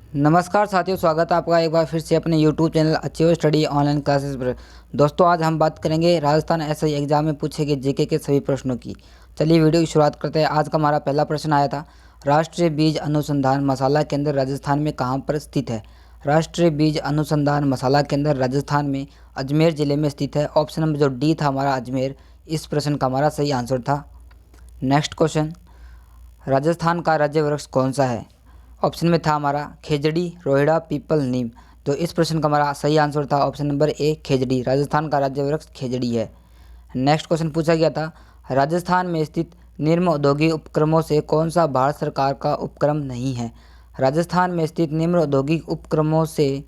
नमस्कार साथियों, स्वागत है आपका एक बार फिर से अपने YouTube channel achieve study online classes पर। दोस्तों, आज हम बात करेंगे राजस्थान एसआई एग्जाम में पूछे गए जीके के सभी प्रश्नों की। चलिए वीडियो की शुरुआत करते हैं। आज का हमारा पहला प्रश्न आया था, राष्ट्रीय बीज अनुसंधान मसाला केंद्र राजस्थान में कहाँ पर स्थित है। राष्ट्रीय बीज अनुसंधान मसाला केंद्र राजस्थान में अजमेर ज़िले में स्थित है। ऑप्शन नंबर जो डी था हमारा अजमेर, इस प्रश्न का हमारा सही आंसर था। नेक्स्ट क्वेश्चन, राजस्थान का राज्य वृक्ष कौन सा है। ऑप्शन में था हमारा खेजड़ी, रोहिड़ा, पीपल, नीम। तो इस प्रश्न का हमारा सही आंसर था ऑप्शन नंबर ए खेजड़ी। राजस्थान का राज्य वृक्ष खेजड़ी है। नेक्स्ट क्वेश्चन पूछा गया था, राजस्थान में स्थित निम्न औद्योगिक उपक्रमों से कौन सा भारत सरकार का उपक्रम नहीं है। राजस्थान में स्थित निम्न औद्योगिक उपक्रमों से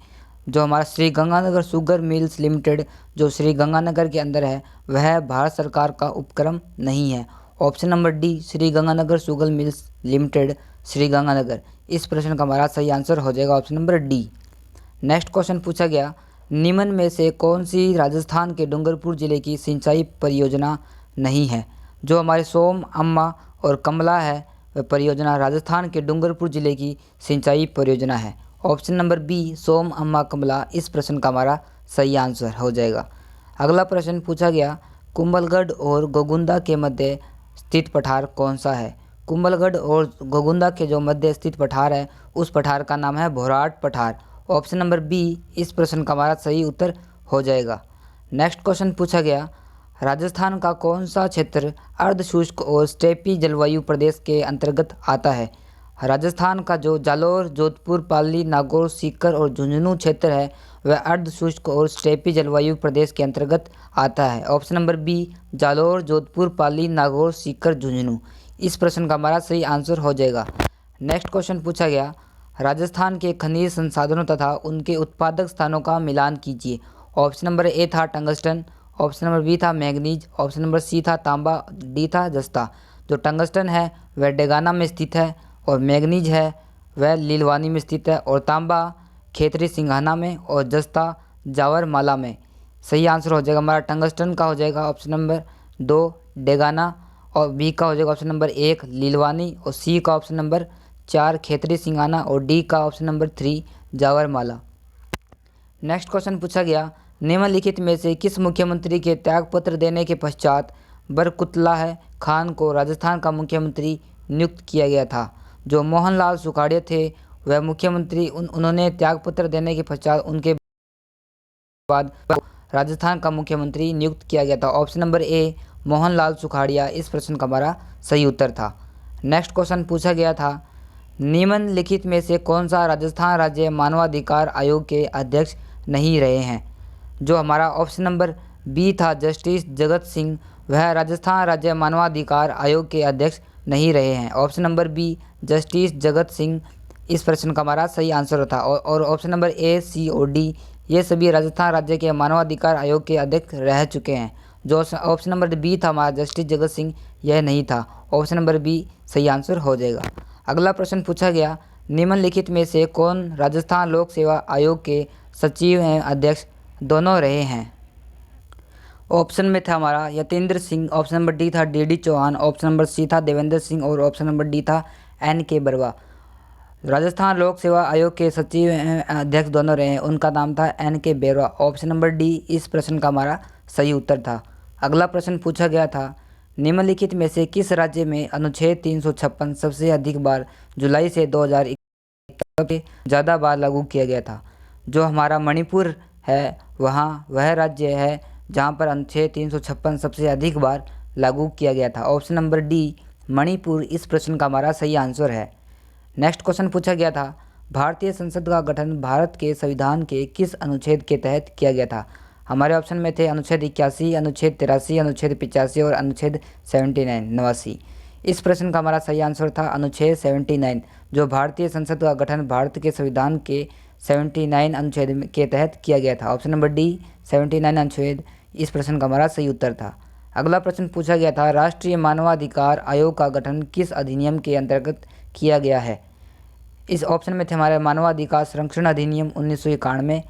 जो हमारा Shri Ganganagar sugar mills limited जो श्री गंगानगर के अंदर है, वह भारत सरकार का उपक्रम नहीं है। Option number D Shri Ganganagar sugar mills limited, Shri Ganganagar. इस प्रश्न का हमारा सही आंसर हो जाएगा option number D. Next question पूछा गया, निम्न में से कौन सी राजस्थान के डूंगरपुर जिले की सिंचाई परियोजना नहीं है। जो हमारे सोम, अम्मा और कमला है, वह परियोजना राजस्थान के डूंगरपुर जिले की सिंचाई परियोजना है। ऑप्शन नंबर बी सोम, अम्मा, कमला। इस प्रश्न का हमारा सही आंसर हो जाएगा। अगला प्रश्न पूछा गया, कुंभलगढ़ और गोगुंदा के मध्य स्थित पठार कौन सा है। कुंभलगढ़ और गोगुंदा के जो मध्य स्थित पठार है, उस पठार का नाम है भोराट पठार। ऑप्शन नंबर बी इस प्रश्न का हमारा सही उत्तर हो जाएगा। नेक्स्ट क्वेश्चन पूछा गया, राजस्थान का कौन सा क्षेत्र अर्ध शुष्क और स्टेपी जलवायु प्रदेश के अंतर्गत आता है। राजस्थान का जो जालोर, जोधपुर, पाली, नागौर, सीकर और झुंझुनू क्षेत्र है, वह अर्ध शुष्क और स्टेपी जलवायु प्रदेश के अंतर्गत आता है। Option number B Jalore, Jodhpur, Pali, Nagaur, Sikar, Jhunjhunu. इस प्रश्न का हमारा सही आंसर हो जाएगा। नेक्स्ट क्वेश्चन पूछा गया, राजस्थान के खनिज संसाधनों तथा उनके उत्पादक स्थानों का मिलान कीजिए। ऑप्शन नंबर ए था टंगस्टन, ऑप्शन नंबर बी था मैंगनीज, ऑप्शन नंबर सी था तांबा, डी था जस्ता। जो टंगस्टन है वह डेगाना में स्थित है, और मैंगनीज है वह लीलवानी में स्थित है, और तांबा खेतरी सिंघाना में, और जस्ता जावरमाला में। सही आंसर हो जाएगा हमारा टंगस्टन का हो जाएगा ऑप्शन नंबर 2 डेगाना, और बी का हो जाएगा ऑप्शन नंबर 1 लीलवानी, और सी का ऑप्शन नंबर 4 खेतरी सिंघाना, और डी का ऑप्शन नंबर 3 जावरमाला। नेक्स्ट क्वेश्चन पूछा गया, निम्नलिखित में से किस मुख्यमंत्री के त्यागपत्र देने के पश्चात बरकुतलाह खान को राजस्थान का मुख्यमंत्री नियुक्त किया गया था। जो मोहनलाल सुखाड़िया थे वह मुख्यमंत्री, उन्होंने त्यागपत्र देने के पश्चात उनके बाद राजस्थान का मुख्यमंत्री नियुक्त किया गया था। Option number A Mohanlal Sukhadia. इस प्रश्न का हमारा सही उत्तर था। नेक्स्ट क्वेश्चन पूछा गया था, निम्नलिखित में से कौन सा राजस्थान राज्य मानवाधिकार आयोग के अध्यक्ष नहीं रहे हैं। जो हमारा ऑप्शन नंबर बी था जस्टिस जगत सिंह, वह राजस्थान राज्य मानवाधिकार आयोग के अध्यक्ष नहीं रहे हैं। Option number B justice Jagat Singh. इस प्रश्न का हमारा सही आंसर था। और ऑप्शन नंबर ए, सी और डी ये सभी राजस्थान राज्य के मानवाधिकार आयोग के अध्यक्ष रह चुके हैं। जो ऑप्शन नंबर बी था हमारा जस्टिस जगत सिंह, यह नहीं था। ऑप्शन नंबर बी सही आंसर हो जाएगा। अगला प्रश्न पूछा गया, निम्नलिखित में से कौन राजस्थान लोक सेवा आयोग के सचिव एवं अध्यक्ष दोनों रहे हैं। ऑप्शन में था हमारा Yatendra Singh, option number D था D Chauhan, option number C था देवेंद्र सिंह, और ऑप्शन नंबर डी था NK बरवा। राजस्थान लोक सेवा आयोग के सचिव अध्यक्ष दोनों रहे हैं, उनका नाम था NK बेरवा। ऑप्शन नंबर डी इस प्रश्न का हमारा सही उत्तर था। अगला प्रश्न पूछा गया था, निम्नलिखित में से किस राज्य में अनुच्छेद 356 सबसे अधिक बार जुलाई से 2021 के ज़्यादा बार लागू किया गया था। जो हमारा मणिपुर है, वहाँ वह राज्य है जहाँ पर अनुच्छेद 356 सबसे अधिक बार लागू किया गया था। Option number D Manipur. इस प्रश्न का हमारा सही आंसर है। नेक्स्ट क्वेश्चन पूछा गया था, भारतीय संसद का गठन भारत के संविधान के किस अनुच्छेद के तहत किया गया था। हमारे ऑप्शन में थे अनुच्छेद 81, अनुच्छेद 83, अनुच्छेद 85 और अनुच्छेद 79। इस प्रश्न का हमारा सही आंसर था अनुच्छेद 79। जो भारतीय संसद का गठन भारत के संविधान के 79 अनुच्छेद के तहत किया गया था। ऑप्शन नंबर डी 79 अनुच्छेद। इस प्रश्न का हमारा सही उत्तर था। अगला प्रश्न पूछा गया था, राष्ट्रीय मानवाधिकार आयोग का गठन किस अधिनियम के अंतर्गत किया गया है। इस ऑप्शन में थे हमारे मानवाधिकार संरक्षण अधिनियम 1991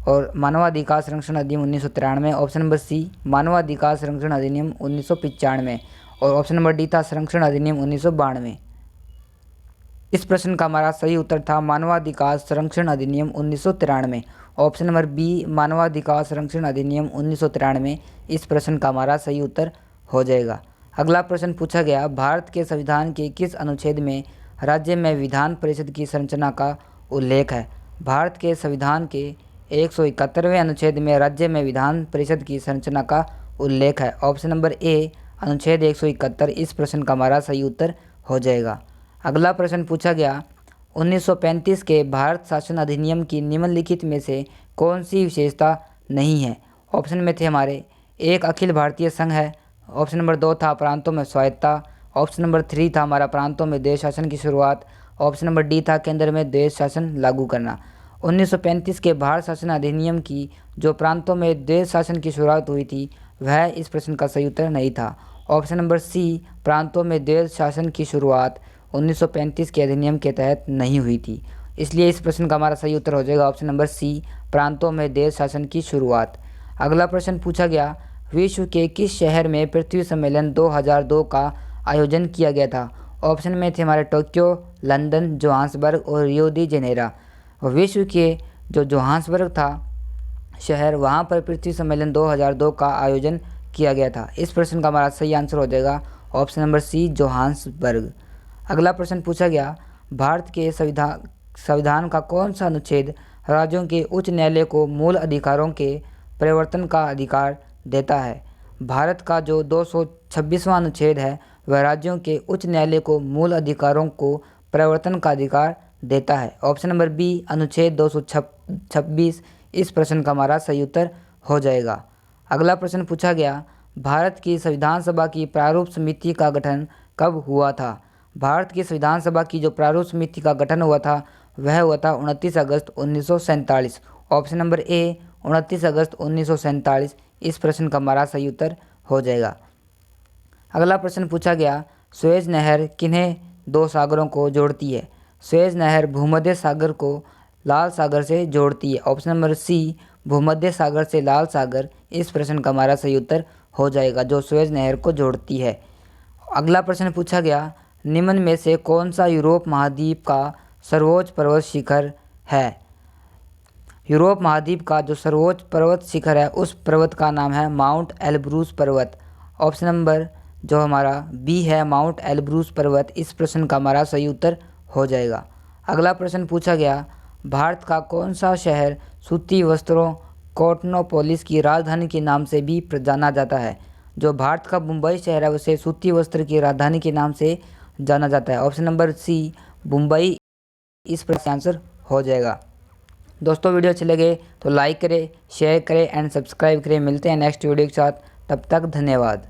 और मानवाधिकार संरक्षण अधिनियम 1993। ऑप्शन नंबर सी मानवाधिकार संरक्षण अधिनियम 1995, और ऑप्शन नंबर डी था संरक्षण अधिनियम 1992। इस प्रश्न का हमारा सही उत्तर था मानवाधिकार संरक्षण अधिनियम 1993। ऑप्शन नंबर बी मानवाधिकार संरक्षण अधिनियम 1993 इस प्रश्न का हमारा सही उत्तर हो जाएगा। अगला प्रश्न पूछा गया, भारत के संविधान के किस अनुच्छेद में राज्य में विधान परिषद की संरचना का उल्लेख है? भारत के संविधान के 171वें अनुच्छेद में राज्य में विधान परिषद की संरचना का उल्लेख है। ऑप्शन नंबर ए अनुच्छेद 171 इस प्रश्न का हमारा सही उत्तर हो जाएगा। अगला प्रश्न पूछा गया, 1935 के भारत शासन अधिनियम की निम्नलिखित में से कौन सी विशेषता नहीं है? ऑप्शन में थे हमारे, एक अखिल भारतीय संघ है। ऑप्शन नंबर 2 था प्रांतों में स्वायत्तता। ऑप्शन नंबर 3 था हमारा प्रांतों में देश शासन की शुरुआत। ऑप्शन नंबर डी था केंद्र में देश शासन लागू करना। 1935 के भारत शासन अधिनियम की जो प्रांतों में देश शासन की शुरुआत हुई थी वह इस प्रश्न का सही उत्तर नहीं था। ऑप्शन नंबर सी प्रांतों में देश शासन की शुरुआत 1935 के अधिनियम के तहत नहीं हुई थी, इसलिए इस प्रश्न का हमारा सही उत्तर हो जाएगा ऑप्शन नंबर सी प्रांतों में देश शासन की शुरुआत। अगला प्रश्न पूछा गया, विश्व के किस शहर में पृथ्वी सम्मेलन 2002 का आयोजन किया गया था? ऑप्शन में थे हमारे टोक्यो, लंदन, जोहान्सबर्ग और रियो डी जेनेरो। विश्व के जो जोहान्सबर्ग था शहर, वहाँ पर पृथ्वी सम्मेलन 2002 का आयोजन किया गया था। इस प्रश्न का हमारा सही आंसर हो जाएगा ऑप्शन नंबर सी जोहान्सबर्ग। अगला प्रश्न पूछा गया, भारत के संविधान का कौन सा अनुच्छेद राज्यों के उच्च न्यायालय को मूल अधिकारों के परिवर्तन का अधिकार देता है? भारत का जो 226वां अनुच्छेद है वह राज्यों के उच्च न्यायालय को मूल अधिकारों को परिवर्तन का अधिकार देता है। ऑप्शन नंबर बी अनुच्छेद 226 इस प्रश्न का हमारा सही उत्तर हो जाएगा। अगला प्रश्न पूछा गया, भारत की संविधान सभा की प्रारूप समिति का गठन कब हुआ था? भारत की संविधान सभा की जो प्रारूप समिति का गठन हुआ था वह हुआ था 29 अगस्त 1947। ऑप्शन नंबर ए 29 अगस्त 1947 इस प्रश्न का हमारा सही उत्तर हो जाएगा। अगला प्रश्न पूछा गया, सुएज नहर किन्हें दो सागरों को जोड़ती है? सुएज नहर भूमध्य सागर को लाल सागर से जोड़ती है। ऑप्शन नंबर सी भूमध्य सागर से लाल सागर इस प्रश्न का हमारा सही उत्तर हो जाएगा, जो सुएज नहर को जोड़ती है। अगला प्रश्न पूछा गया, निम्न में से कौन सा यूरोप महाद्वीप का सर्वोच्च पर्वत शिखर है? यूरोप महाद्वीप का जो सर्वोच्च पर्वत शिखर है उस पर्वत का नाम है माउंट एल्ब्रूस पर्वत। ऑप्शन नंबर जो हमारा बी है माउंट एल्ब्रूस पर्वत इस प्रश्न का हमारा सही उत्तर हो जाएगा। अगला प्रश्न पूछा गया, भारत का कौन सा शहर सूती वस्त्रों कॉटनोपोलिस की राजधानी के नाम से भी जाना जाता है? जो भारत का मुंबई शहर है उसे सूती वस्त्र की राजधानी के नाम से जाना जाता है। ऑप्शन नंबर सी मुंबई इस प्रश्न का आंसर हो जाएगा। दोस्तों वीडियो अच्छे लगे तो लाइक करें, शेयर करें एंड सब्सक्राइब करें। मिलते हैं नेक्स्ट वीडियो के साथ, तब तक धन्यवाद।